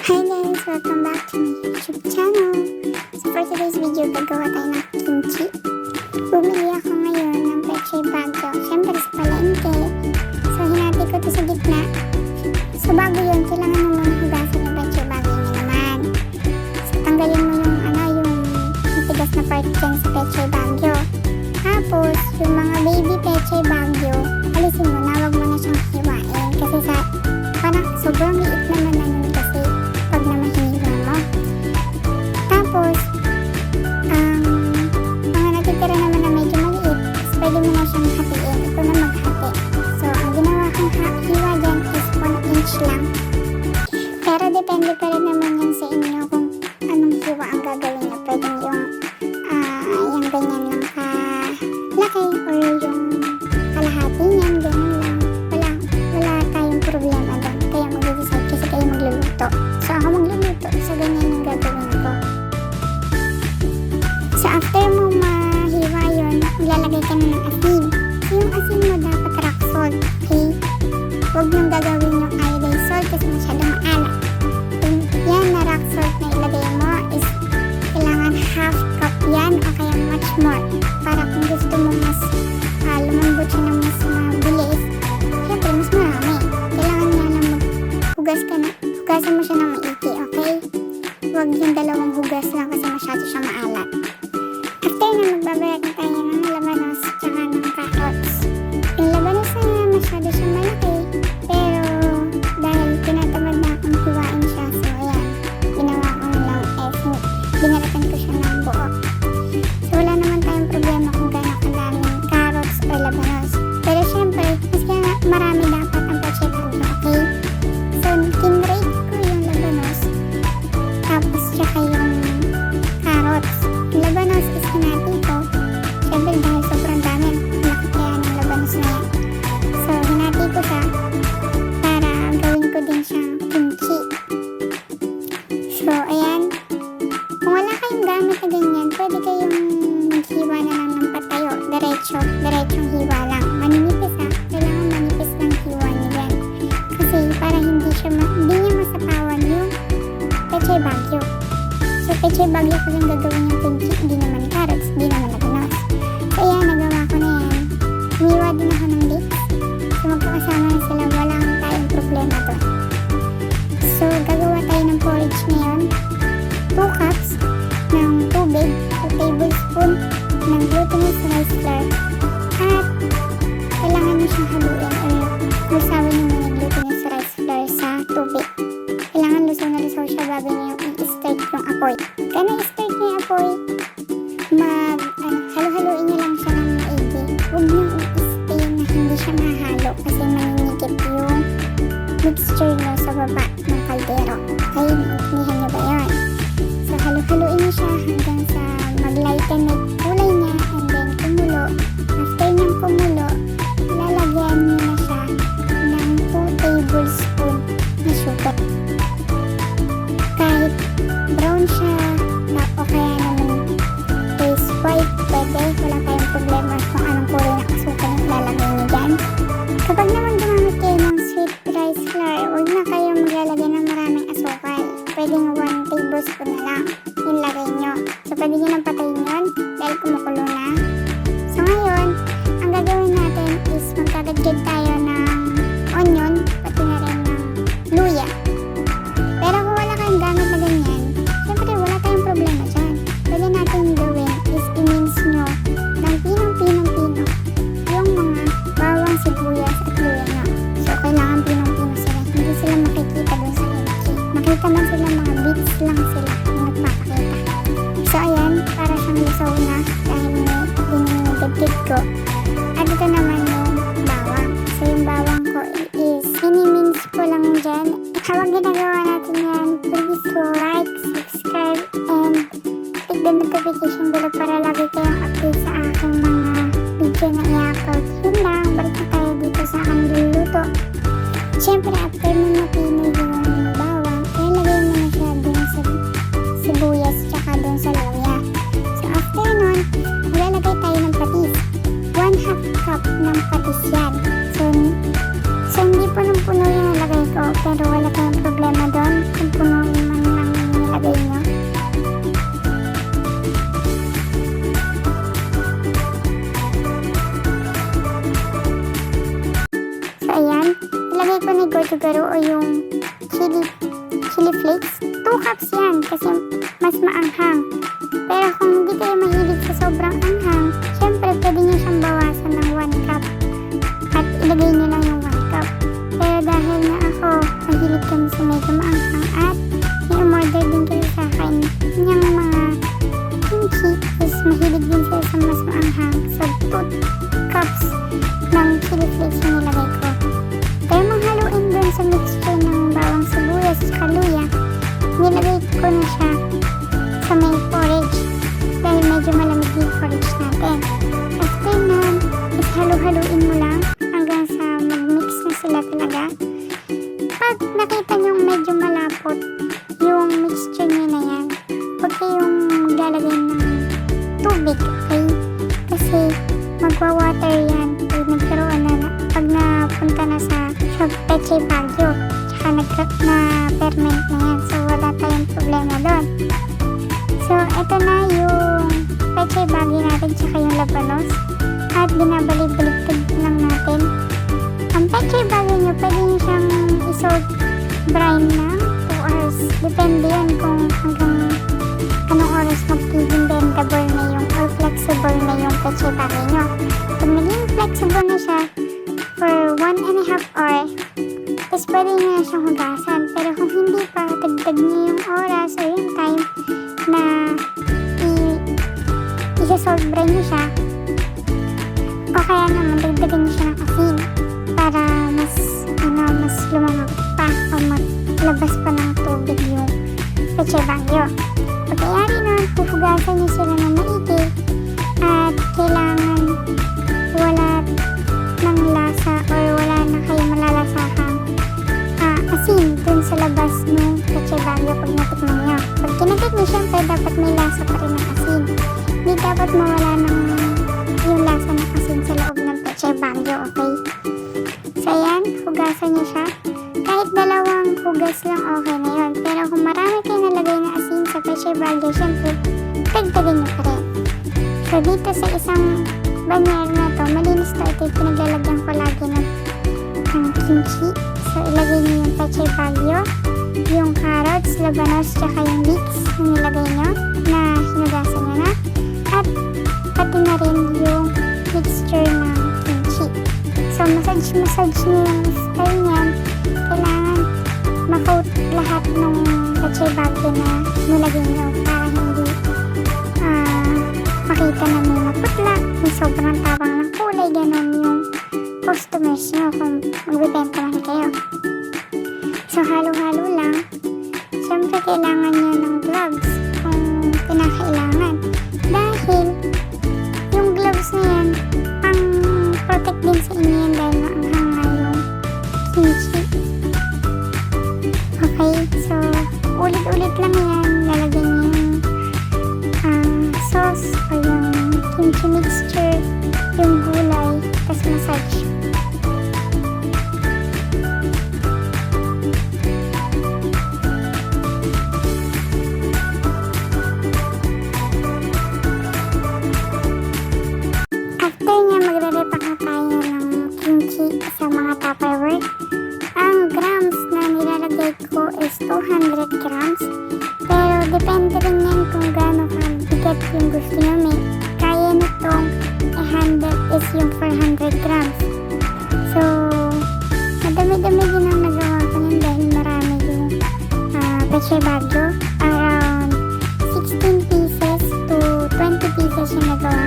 Hi guys! Welcome back to my YouTube channel. So for today's video, gagawa tayo ng kimchi. Bumili ako ngayon ng Pechay Bagyo. Siyempre sa palengke. So hinati ko to sa gitna. So bago yun, kailangan mo muna hugasan yung Pechay Bagyo niya naman. So tanggalin mo yung matigas na part dyan sa Pechay Bagyo. Tapos, yung mga baby Pechay Bagyo, alisin mo na, wag mo na siyang hiwain. Kasi parang sobrang liit naman na yun kasi pag na mahihila mo. Tapos, mga natitira naman na medyo maliit, pwede mo na siyang hatiin. Ito na maghati. So, ang ginawa kong hiwa dyan is 1 inch lang. Pero depende pa rin naman yan sa inyo kung anong hiwa ang gagawin nyo. Pwede yung ganyan lang kalaki or yung kalahati niyan, ganyan lang. Wala tayong problema doon. Kaya mag-decide kasi kayo magluluto. So ako magluluto. So ganyan yung gagawin ko. So after mo mahiwa yun, maglalagay ka na ng asin. So yung asin mo dapat rock salt. Okay? Huwag nang gagawin yung iodine salt kasi masyadong maalat. Yan na rock salt na ilagay mo is kailangan half cup yan o kaya much more. Para kung gusto mo mas lumambot siya ng mas mabilis, syempre mas marami. Kailangan nga lang hugasan mo siya ng maigi, okay? Huwag yung dalawang hugas lang kasi masyado siya maalat. After na magbabayad na tayo ng labanos tsaka ng carrots. Yung labanos na masyado siya malaki, pero dahil tinatamad na akong hiwain siya, so ayan, ginawa ko na lang binalatan ko siya ng buo. So wala naman tayong problema kung gano'ng kadaming carrots o labanos. Pero syempre, mas kaya marami dapat ang Pechay Bagyo, okay? So kinrate ko yung labanos, tapos tsaka yung carrots. Yung labanos is hinati ko. Syempre dahil sobrang dami, laki kaya ng labanos na yan. So hinati ko siya para gawin ko din siyang kimchi. So ayan. Kung wala kayong gamit na ganyan, pwede kayong maghiwa na lang ng patayo. Diretsong hiwa lang. Manipis kailangan manipis lang hiwa nyo yan. Kasi para hindi niya masapawan yung Pechay Bagyo. So Pechay Bagyo ko lang gagawin yung kimchi, hindi naman carrots, hindi naman labanos. So ayan, nagawa ko na yan. Humiwa din ako ng leeks. So magkakasama na sila, wala tayong problema doon. So gagawa tayo ng porridge ngayon. 2 cups ng tubig, 2 tablespoon ng glutinous rice flour, at kailangan nyo siyang haluin o lusawan nyo muna yung glutinous rice flour sa tubig. Kailangan lusaw na lusaw siya bago nyo yung i-start yung apoy. Kaya na-start nyo yung apoy, halu-haluin nyo lang siya ng maigi. Huwag nyo i-stay na hindi siya mahalo kasi maninigip yung mixture nyo sa baba ng kaldero. Kaya naintindihan nyo ba yun? So, halu-haluin niyo siya hanggang sa mag-lighten na kulay niya and then kumulo. After niyang kumulo, lalagyan niyo na siya ng 2 tablespoon na sugar. Kahit brown siya o kaya naman is white, pwede. Wala tayong problema kung anong kulay na asukal yung lalagay niyo dyan. Kapag naman gumamit kayo ng sweet rice flour, huwag na kayo maglalagay ng maraming asukal. Pwede nga 1 tablespoon na lang yung lagay nyo. So, pwede nyo nang patayin yun dahil kumukulo na. So, ngayon, ang gagawin natin is magkagadgad tayo ng onion, pati na rin ng luya. Pero kung wala kayong gamit na ganyan, syempre wala tayong problema dyan. Pwede natin gawin is i-mince nyo ng pinong-pinong-pino yung mga bawang sibuyas at luya nyo. So, kailangan pinong-pino sila. Hindi sila makikita dun sa kimchi. Makita man sila, mga bits lang sila na nagpapakita. So ayan, para siyang lusaw na dahil dinigid ko. At ito naman yung bawang. So yung bawang ko is mini-mince ko lang dyan. Habang ginagawa natin yan, please like, subscribe, and click the notification bell para lagi kayong update sa aking mga video na i-upload. Yun lang, balik na tayo dito sa aking luluto. Siyempre, after mo mapino yung bawang, ilalagay mo na siya dun sa sibuyas tsaka dun sa luya. So, after nun, maglalagay tayo ng patis. 1/2 cup ng patis yan. So hindi po ng puno yung nalagay ko, pero wala tayong problema doon kung puno yung chili flakes, 2 cups yan kasi mas maanghang. Pero kung hindi kayo mahilig sa sobrang anghang, syempre pwede nyo siyang bawasan ng 1 cup at ilagay nyo lang yung 1 cup. Pero dahil na ako, mahilig kami sa medyo maanghang at may umorder din kayo sa akin yung mga kimchi, is mahilig din sila sa mas maanghang. So 2 cups ng chili flakes yung nilagay ko. Kaya manghaluin dun sa mixture ng bawang sibuyas at luya, nilagay ko na siya sa may porridge dahil medyo malamig yung porridge natin. After nun, is halu-haluin mo lang hanggang sa mag-mix na sila talaga. Pag nakita nyo medyo malapot yung mixture nyo na yan, huwag kayong maglalagay ng tubig, okay? Kasi magwa-water yan pag napunta na sa Pechay Baguio, tsaka na-ferment na yan, so wala tayong problema doon. So eto na yung Pechay Baguio natin tsaka yung labanos at binabalik-baliktad lang natin. Ang Pechay Baguio nyo, pwede nyo siyang i-soak brine ng 2 hours, depende yan kung hanggang anong oras magiging bendable na yung or flexible na yung Pechay Baguio nyo. Pag naging flexible na siya for 1.5 hour, tapos pwede nyo na siyang hugasan. Pero kung hindi pa, dagdag nyo yung oras o yung time na isa-salt brine nyo siya, o kaya naman dagdagan nyo siya ng asin para mas lumamang pa o maglabas pa ng tubig yung Pechay Baguio. Pagkayari nun, huhugasan nyo sila ng maigi at kailangan wala ng lasa or wala na kayo malalasahang asin dun sa labas ng Pechay Baguio pag natikman nyo. Pag kinagat nyo, syempre dapat may lasa pa rin ng asin. Hindi dapat mawala ng yung lasa ng asin sa loob ng Pechay Baguio, okay? So ayan, hugasan nyo siya. Kahit 2 hugas lang, okay na yun. Pero kung marami kayo nalagay na asin sa Pechay Baguio, syempre dagdagan nyo pa rin. So dito sa isang banyer na to, malinis to, ito yung pinaglalagyan ko lagi ng kimchi. So ilagay nyo yung Pechay Baguio, yung carrots, labanos, tsaka yung leeks na nilagay nyo na hinugasan nyo na, at pati na rin yung mixture ng kimchi. So massage nyo yung style nyan. Kailangan ma-coat lahat ng Pechay Baguio na nilagay nyo para hindi makita na may naputla, may sobrang tabang ng kulay, ganon yung customers nyo kung magbibenta man kayo. So halo-halo lang. Siyempre kailangan nyo ng gloves kung kinakailangan, dahil yung gloves na yan ang protect din sa inyo yan dahil maanghang nga yung kimchi. Okay, so ulit-ulit lang yan, lalagyan nyo yung sauce o yung kimchi mixture, yung gulay, tas massage. After niya, magre-repack na tayo ng kimchi sa mga Tupperware. Ang grams na nilalagay ko is 200 grams. Pero depende rin yan kung gaano kabigat yung gusto nyo. May kaya nitong i-handle is yung 400 grams. So, madami-dami din ang nagawa ko yun dahil marami yung Pechay Baguio. Around 16 pieces to 20 pieces yung nagawa